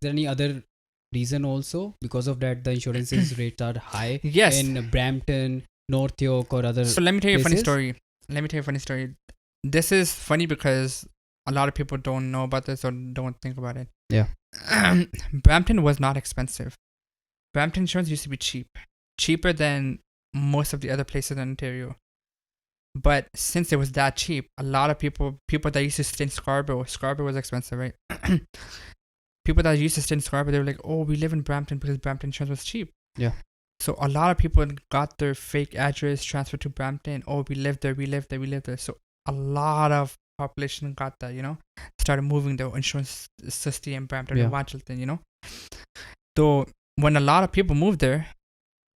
there any other reason also because of that the insurance rates are high Yes. in Brampton, North York or other So let me tell you a funny places? story. This is funny because a lot of people don't know about this or don't think about it. Yeah. Brampton was not expensive. Brampton insurance used to be cheaper than most of the other places in Ontario. But since it was that cheap, a lot of people that used to stay in Scarborough was expensive, right? People that used to stay in Scarborough, they were like, oh, we live in Brampton because Brampton insurance was cheap. Yeah. So a lot of people got their fake address transferred to Brampton. Oh, we live there. So a lot of population got that, started moving their insurance system in Brampton, Yeah. Washington, So when a lot of people moved there,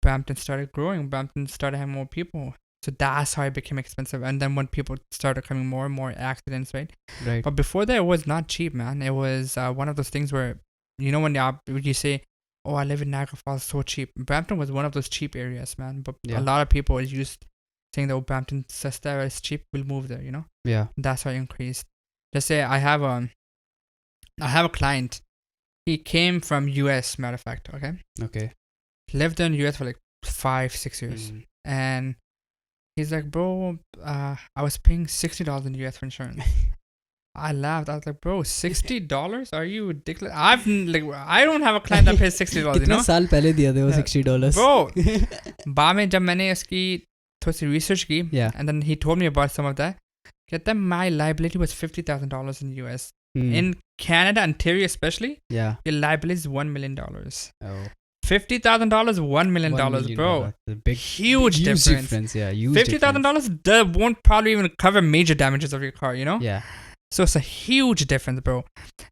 Brampton started growing. Brampton started having more people. So that's how it became expensive. And then when people started coming more and more accidents, right? Right. But before that, it was not cheap, man. It was one of those things where, when you say, oh, I live in Niagara Falls, so cheap. Brampton was one of those cheap areas, man. But Yeah. a lot of people is used saying that, oh, Brampton Sesta is cheap, we'll move there, Yeah. That's how it increased. Just say I have a client. He came from US, matter of fact, Okay. lived in US for like 5-6 years. Mm. And he's like, bro, I was paying $60 in the US for insurance. I laughed. I was like, bro, $60? Are you ridiculous? I don't have a client that pays $60, कितना साल पहले दिया था वो Yeah. $60? Bro, बाद में जब मैंने इसकी थोड़ी सी research की, Yeah. and then he told me about some of that, कहता है my liability was $50,000 in the US. Mm. In Canada, Ontario especially, Yeah. your liability is $1 million. Oh. $50,000, $1 million, $1 million, bro. a big Huge difference. Yeah, huge $50,000 that won't probably even cover major damages of your car, Yeah. So it's a huge difference, bro.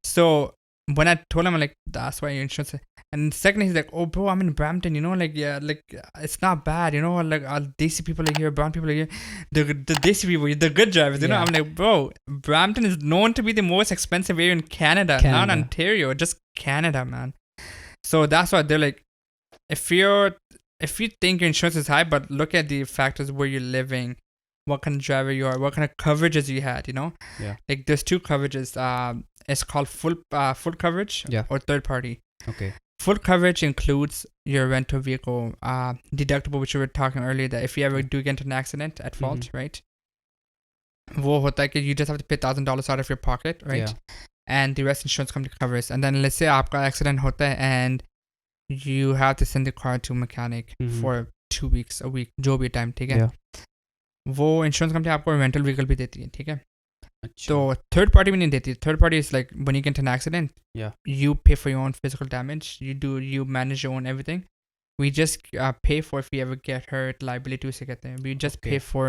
So when I told him, I'm like, that's why your insurance. And secondly, he's like, oh, bro, I'm in Brampton, it's not bad, like Desi people are here, brown people are here, the Desi people, the good drivers, Yeah. I'm like, bro, Brampton is known to be the most expensive area in Canada. Not Ontario, just Canada, man. So that's why they're like, if you think your insurance is high, but look at the factors where you're living, what kind of driver you are, what kind of coverages you had, Yeah. Like there's two coverages. It's called full coverage or third party. Okay. Full coverage includes your rental vehicle deductible, which we were talking earlier, that if you ever do get into an accident at fault, right? वो होता है कि you just have to pay $1,000 out of your pocket, right? Yeah. And the rest insurance company covers. And then let's say आपका accident होता है and you have to send the car to a mechanic for 2 weeks, a week, जो भी time, ठीक है? Yeah. वो insurance company आपको rental vehicle भी देती है, ठीक है? अच्छा. तो थर्ड पार्टी भी नहीं देती. Third party is like when you get an accident, you pay for your own physical damage, you manage your own everything. We just pay for if you ever get hurt, liability उसे कहते हैं. We just pay for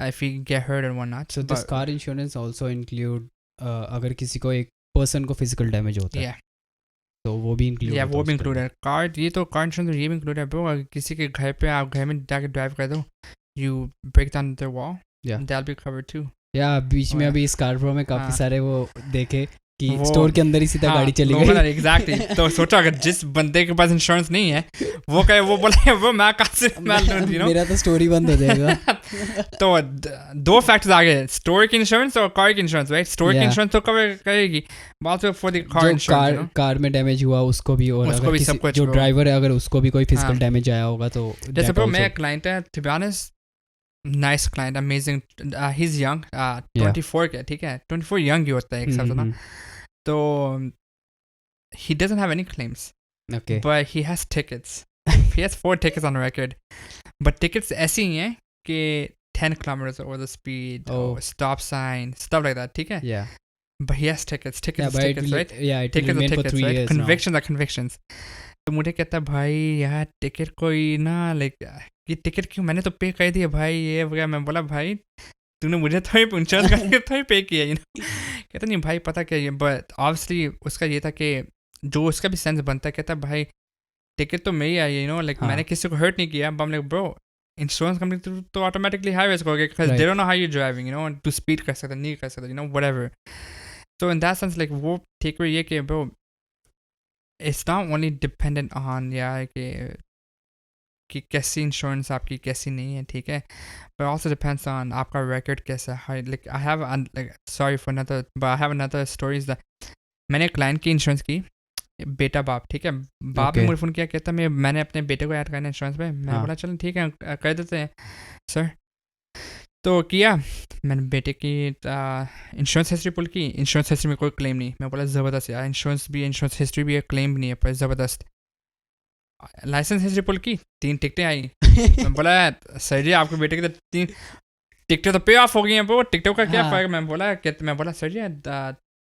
if you get hurt and whatnot. So this car insurance also include अगर किसी को एक person को physical damage होता है, तो वो भी include होता है. वो भी include है. कार ये तो कार इंश्योरेंस ये भी include है bro. अगर किसी के घर पे आप घर में जाके ड्राइव कर दो, you break down their wall, that'll be covered too. बीच में अभी स्कारब्रो में काफी सारे वो देखे कि स्टोर के अंदर ही सीधा गाड़ी चली गई. एग्जैक्टली. तो सोचा अगर जिस बंदे के पास इंश्योरेंस नहीं है वो कहे, वो बोले वो मैं कहाँ से मेरा तो स्टोरी बंद हो जाएगा. तो दो फैक्टर्स आ गए, स्टोर की इंश्योरेंस और कार की इंश्योरेंस, राइट? स्टोर की इंश्योरेंस तो कवर करेगी, बात for the car insurance. Car में डैमेज हुआ उसको भी, और उसको भी सब कुछ, जो ड्राइवर है अगर उसको भी कोई फिजिकल डैमेज आया होगा तो. जैसे ब्रो मेरा क्लाइंट है, to be honest, nice client, amazing. He is young, 24 के, ठीक है? 24 यंग ही होता है एक हिसाब से ना. तो he doesn't have any claims. Okay. But he has tickets. He has 4 tickets on record. But tickets ऐसी ही हैं कि 10 kilometers over the speed, stop sign, stuff like that, ठीक है? Yeah. But he has tickets, right? Yeah, it will remain for 3 years. Convictions are convictions. तो मुझे कहता है, भाई यार टिकट कोई ना, लाइक ये टिकट क्यों, मैंने तो पे कर दिया भाई, ये वगैरह. मैं बोला, भाई तूने मुझे थोड़ी इंश्योरेंस करके थोड़ी पे किया, कहता नहीं भाई पता क्या ये. बट ऑब्वियसली उसका ये था कि जो उसका भी सेंस बनता है, कहता भाई टिकट तो मेरी आई, लाइक मैंने किसी को हर्ट नहीं किया. But like bro, insurance company तो ऑटोमेटिकली हाई रिस्क हो गया, because they don't know how you driving, टू स्पीड कर सकता, नहीं कर सकता, whatever. So in that sense, like वो ठीक है ये कि bro, it's not only dependent on यार कि कैसी इंश्योरेंस आपकी कैसी नहीं है, ठीक है? बट ऑल्सो डिपेंड्स ऑन आपका रिकॉर्ड कैसा है. Like I have, sorry for another, but I have another stories that मैंने क्लाइंट की इंश्योरेंस की. बेटा बाप, ठीक है, बाप ने मुझे फ़ोन किया, कहता मैंने अपने बेटे को ऐड करना है इंश्योरेंस पे। मैंने बोला चलो ठीक है कर देते हैं सर। तो किया, मैंने बेटे की इंश्योरेंस हिस्ट्री पुल की, इंश्योरेंस हिस्ट्री में कोई क्लेम नहीं। मैं बोला ज़बरदस्त यार, इंश्योरेंस हिस्ट्री भी है, क्लेम भी नहीं है, पर ज़बरदस्त। लाइसेंस हिस्ट्री पुल की, 3 टिकटें आई। मैं बोला सर जी आपके बेटे की तो 3 टिकटें तो पे ऑफ हो गई हैं, वो टिकटों का क्या फ़र्क। मैं बोला सर जी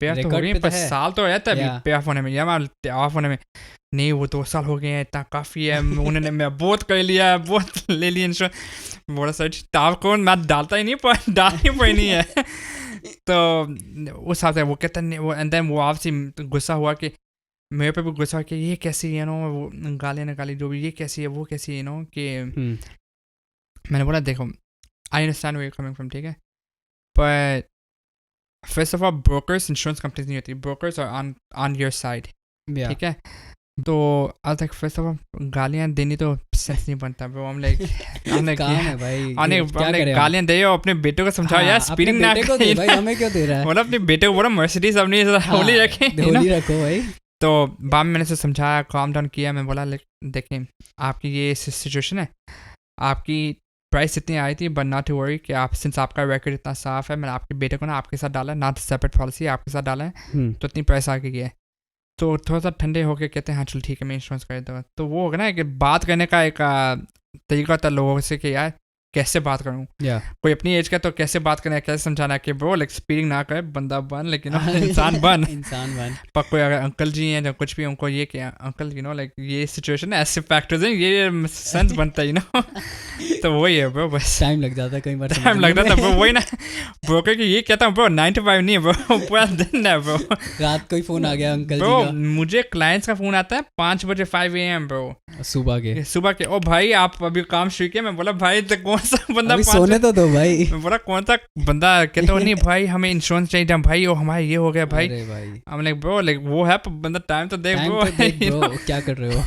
पे ऑफ तो हो गई, पर साल तो है तब पे ऑफ होने में, या ऑफ होने में नहीं, वो 2 साल हो गए हैं, इतना काफ़ी है, उन्होंने मैं बहुत कर लिया है, बहुत ले लिया इंश्योरेंस। बोला सर जी टाप कौन, मैं डालता ही नहीं, पर डाल ही कोई नहीं है। तो उस हिसाब से वो कहता नहीं, वो एंड देन वो आपसे गुस्सा हुआ कि मेरे पे भी गुस्सा कि ये कैसी है नो, वो गालियाँ निकाली जो भी, ये कैसी है वो कैसी है नो, कि मैंने बोला देखो I understand where you coming from, ठीक है, पर first of all brokers insurance companies नहीं होती, brokers are on your side, ठीक है। तो आज तक फर्स्ट ऑफ ऑल गालियाँ देनी तो सेंस नहीं बनता ब्रो। हम लाइक काम है भाई, गालियाँ दे, अपने बेटे को समझाओ यार स्पीडिंग ना करे भाई, हमें क्यों दे रहा है, मतलब अपने बेटे को बोला मर्सिडीज अपनी होली रखो भाई। तो बाद में मैंने से समझाया, काम डाउन किया। मैं बोला देखिए आपकी ये सिचुएशन है, आपकी प्राइस इतनी आई थी, बट नॉट टू वरी कि आप सिंस आपका रिकॉर्ड इतना साफ है, मैंने आपके बेटे को ना आपके साथ डाला है, नॉट सेपरेट पॉलिसी, आपके साथ डाला है, तो इतनी प्राइस आगे गई है। तो थोड़ा सा ठंडे होके कहते हैं हाँ चलो ठीक है मैं इंश्योरेंस कर दूँगा। तो वो होगा ना कि बात करने का एक तरीका होता है लोगों से कि यार कैसे बात करूँ, कोई अपनी एज का तो कैसे बात करना है, कैसे समझाना है कि ब्रो लाइक स्पीडिंग ना करे, बंदा बन, लेकिन इंसान बन। पर कोई अगर अंकल जी हैं या कुछ भी, उनको ये कि अंकल यू नो लाइक ये सिचुएशन है, ऐसे फैक्टर्स हैं, ये सेंस बनता है यू नो। तो वही है ब्रो, बस टाइम लग जाता है कई बार, टाइम लग जाता है ब्रो। वही ना ब्रोकर की ये कहता हूँ ब्रो 9 to 5 नहीं है ब्रो, पूरा दिन है ब्रो। रात को ही फोन आ गया अंकल ब्रो जी का, मुझे क्लाइंट्स का फोन आता है 5 बजे 5 AM ब्रो, सुबह के। ओ भाई आप अभी काम शुरू किया? मैं बोला भाई तो कौन सा बंदा सोने तो दो भाई। मैं बोला कौन सा बंदा, कहता नहीं भाई हमें इंश्योरेंस चाहिए भाई, ओ हमारा ये हो गया भाई। अरे भाई हम लाइक ब्रो लाइक वो है बंदा, टाइम तो देख ब्रो, क्या कर रहे हो।